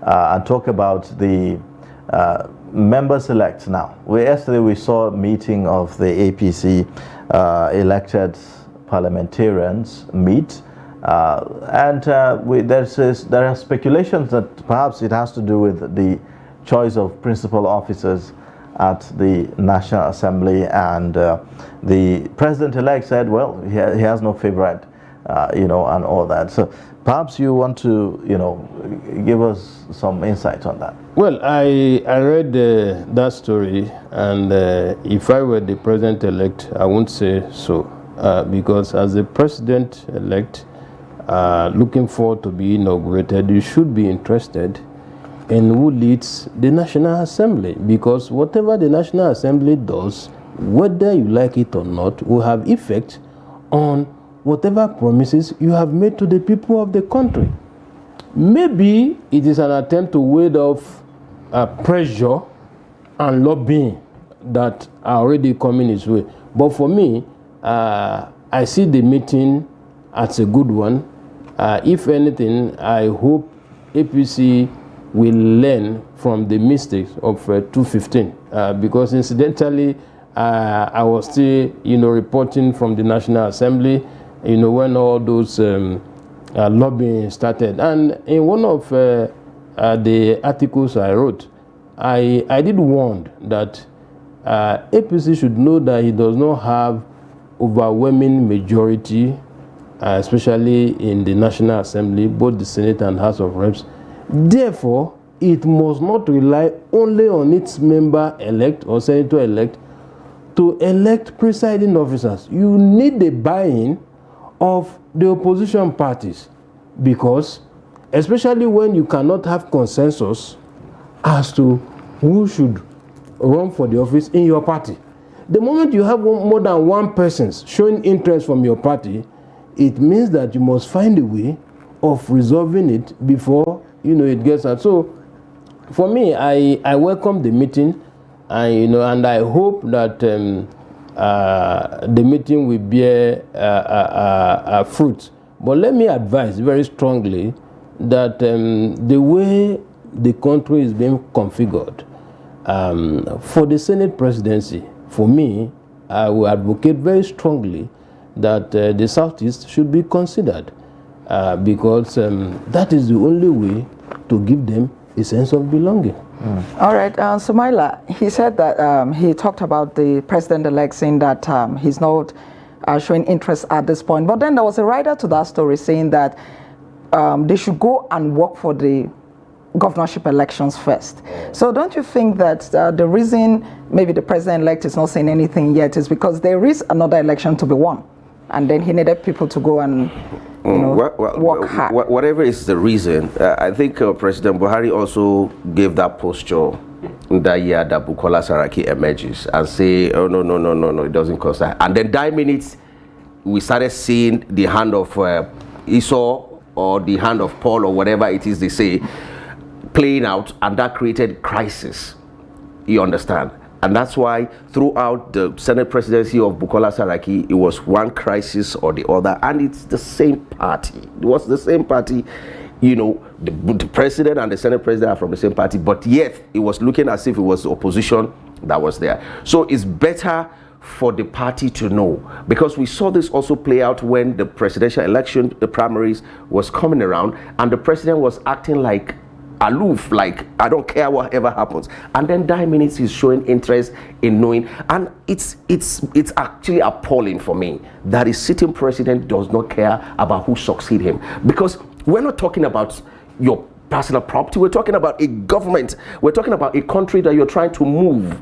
and talk about the members-elect now. Yesterday we saw a meeting of the APC elected parliamentarians meet, and there are speculations that perhaps it has to do with the choice of principal officers at the National Assembly, and the president-elect said, well, he has no favorite, and all that. So perhaps you want to, give us some insight on that. Well, I read that story, and if I were the president-elect, I won't say so, because as the president-elect, looking forward to be inaugurated, you should be interested in who leads the National Assembly, because whatever the National Assembly does, whether you like it or not, will have effect on whatever promises you have made to the people of the country. Maybe it is an attempt to ward off pressure and lobbying that are already coming its way. But for me, I see the meeting as a good one. If anything, I hope APC will learn from the mistakes of 2015, because incidentally, I was still, reporting from the National Assembly, when all those lobbying started. And in one of the articles I wrote, I did warn that APC should know that he does not have overwhelming majority, especially in the National Assembly, both the Senate and House of Reps. Therefore, it must not rely only on its member-elect or senator-elect to elect presiding officers. You need the buy-in of the opposition parties, because especially when you cannot have consensus as to who should run for the office in your party. The moment you have more than one person showing interest from your party, it means that you must find a way of resolving it before it gets out. So for me, I welcome the meeting, and I hope that the meeting will bear fruit. But let me advise very strongly that the way the country is being configured, for the Senate presidency, for me, I will advocate very strongly that the Southeast should be considered, because that is the only way to give them a sense of belonging. All right, Sumaila, he said that he talked about the president-elect saying that he's not showing interest at this point. But then there was a writer to that story saying that they should go and work for the governorship elections first. So don't you think that the reason maybe the president-elect is not saying anything yet is because there is another election to be won, and then he needed people to go and work hard? Whatever is the reason, I think President Buhari also gave that posture that year that Bukola Saraki emerges and say, oh, no, it doesn't cost that. And then 9 minutes, we started seeing the hand of Esau or the hand of Paul or whatever it is they say playing out, and that created crisis. You understand? And that's why throughout the Senate presidency of Bukola Saraki, it was one crisis or the other, and it's the same party. It was the same party. The president and the Senate president are from the same party, but yet it was looking as if it was the opposition that was there. So it's better for the party to know, because we saw this also play out when the presidential election, the primaries was coming around, and the president was acting like aloof, like I don't care whatever happens, and then 9 minutes he's showing interest in knowing. And it's actually appalling for me that a sitting president does not care about who succeed him, because we're not talking about your personal property, we're talking about a government, we're talking about a country that you're trying to move.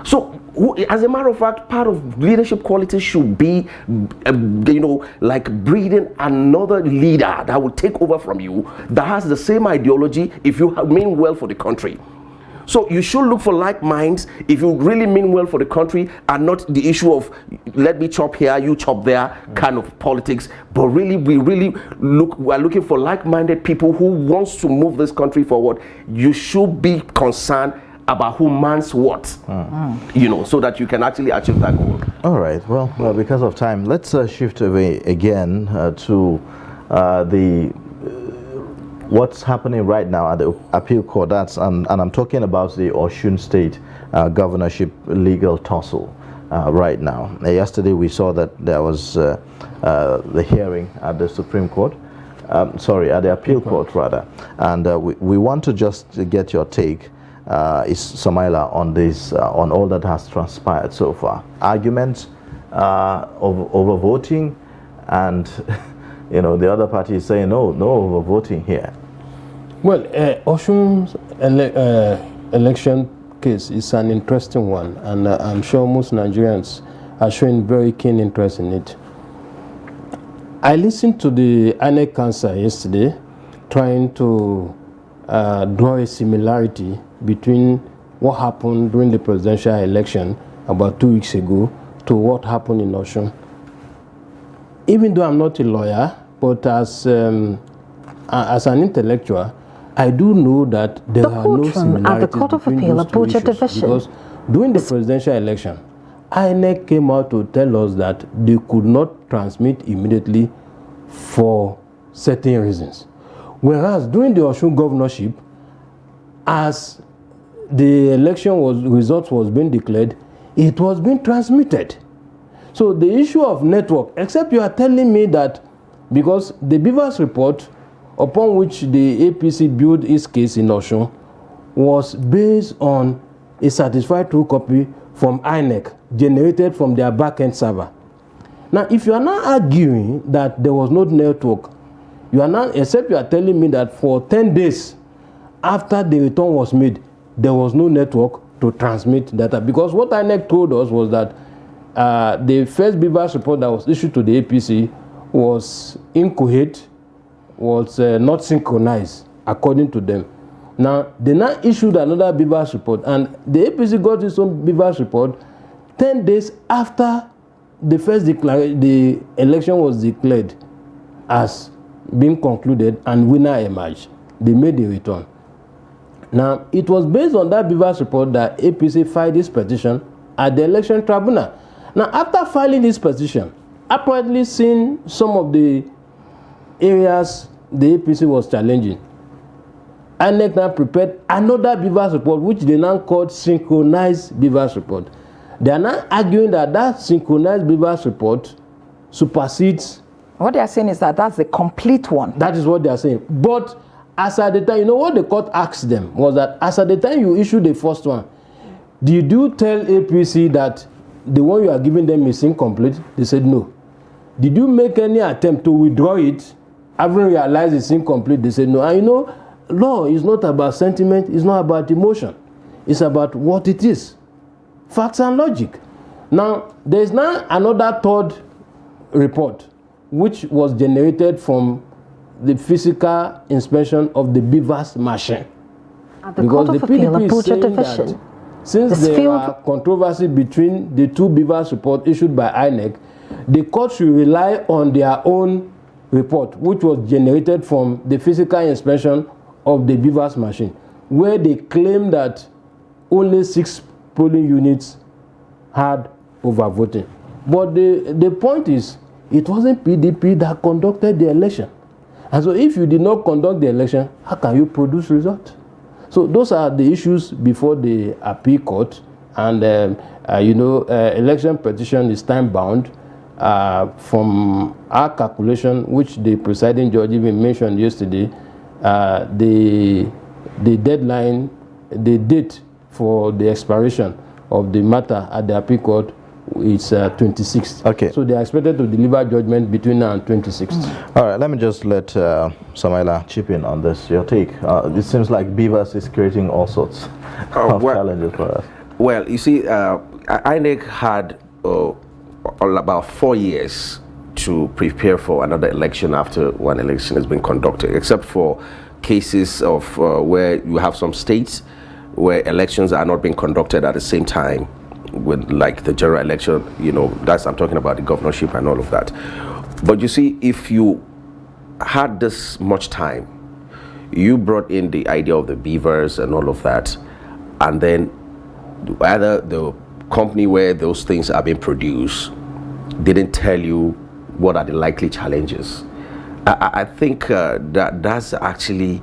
So as a matter of fact, part of leadership qualities should be like breeding another leader that will take over from you, that has the same ideology if you mean well for the country. So you should look for like minds if you really mean well for the country, and not the issue of let me chop here, you chop there kind of politics. But really, we're looking for like-minded people who wants to move this country forward. You should be concerned about who mans what, so that you can actually achieve that goal. All right. Well, because of time, let's shift away again to the what's happening right now at the appeal court, and I'm talking about the Osun State governorship legal tussle right now. Yesterday we saw that there was the hearing at the Supreme Court, at the appeal court rather, and we want to just get your take, Samaila, on this, on all that has transpired so far. Arguments over voting, and the other party is saying no over voting here. Well, Osun's election case is an interesting one, and I'm sure most Nigerians are showing very keen interest in it. I listened to the INEC counsel yesterday, trying to draw a similarity between what happened during the presidential election about 2 weeks ago to what happened in Osun. Even though I'm not a lawyer, but as an intellectual, I do know that there are no similarities at the Court of between Appeal, those two Abuja issues, Division. because during the presidential election, INEC came out to tell us that they could not transmit immediately for certain reasons. Whereas during the Osun governorship, as the results was being declared, it was being transmitted. So the issue of network, except you are telling me that because the Beavers report upon which the APC built its case in Osun was based on a certified true copy from INEC generated from their back-end server. Now, if you are not arguing that there was no network, you are not, except you are telling me that for 10 days after the return was made, there was no network to transmit data. Because what INEC told us was that the first Beavers report that was issued to the APC was incoherent, was not synchronized, according to them. Now, they now issued another Beavers report, and the APC got its own Beavers report 10 days after the election was declared as being concluded and winner emerged. They made the return. Now, it was based on that Beavers report that APC filed this petition at the election tribunal. Now, after filing this petition, apparently seeing some of the areas the APC was challenging, INEC now prepared another Beavers report, which they now called synchronized Beavers report. They are now arguing that that synchronized Beavers report supersedes. What they are saying is that that's the complete one. That is what they are saying. But as at the time, what the court asked them was that as at the time you issued the first one, did you tell APC that the one you are giving them is incomplete? They said no. Did you make any attempt to withdraw it, having realized it's incomplete? They said no. And law is not about sentiment, it's not about emotion. It's about what it is. Facts and logic. Now, there is now another third report, which was generated from the physical inspection of the Beavers machine. At the Court of Appeal, Abuja Division. Since there are controversy between the two Beavers reports issued by INEC, the court should rely on their own report, which was generated from the physical inspection of the Beavers machine, where they claim that only 6 polling units had overvoting. But the point is, it wasn't PDP that conducted the election. And so if you did not conduct the election, how can you produce results? So those are the issues before the appeal court. And, election petition is time-bound. From our calculation, which the presiding judge even mentioned yesterday, the deadline, the date for the expiration of the matter at the appeal court is 26th. Okay. So they are expected to deliver judgment between now and 26th. All right, let me just let Samaila chip in on this. Your take. It seems like Beavers is creating all sorts of challenges for us. Well, you see, INEC had about 4 years to prepare for another election after one election has been conducted, except for cases of where you have some states where elections are not being conducted at the same time with, like, the general election, that's, I'm talking about the governorship and all of that. But you see, if you had this much time, you brought in the idea of the Beavers and all of that, and then either the company where those things are being produced didn't tell you what are the likely challenges, I think that's actually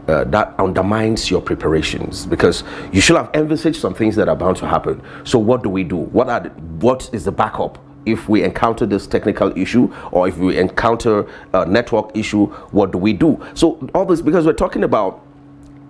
that undermines your preparations, because you should have envisaged some things that are bound to happen. So what do we do? What is the backup if we encounter this technical issue, or if we encounter a network issue? What do we do? So all this, because we're talking about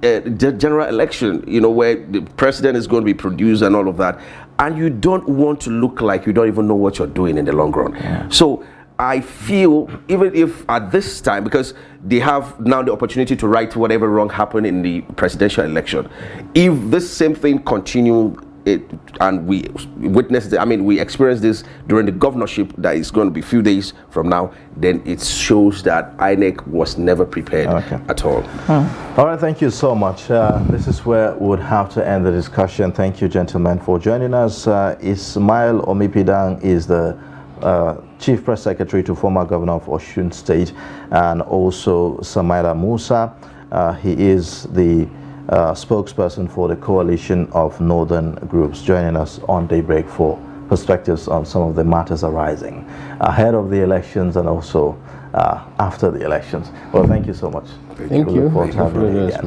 the general election, where the president is going to be produced and all of that, and you don't want to look like you don't even know what you're doing in the long run. Yeah. So I feel, even if at this time, because they have now the opportunity to right whatever wrong happened in the presidential election, if this same thing continue, and we witnessed, we experienced this during the governorship that is going to be a few days from now, then it shows that INEC was never prepared at all. All right, thank you so much. This is where we would have to end the discussion. Thank you, gentlemen, for joining us. Ismail Omipidang is the Chief Press Secretary to former Governor of Osun State, and also Samaila Musa. He is the spokesperson for the Coalition of Northern Groups, joining us on Daybreak for perspectives on some of the matters arising ahead of the elections and also after the elections. Well, thank you so much. Thank you. Look forward to having you again.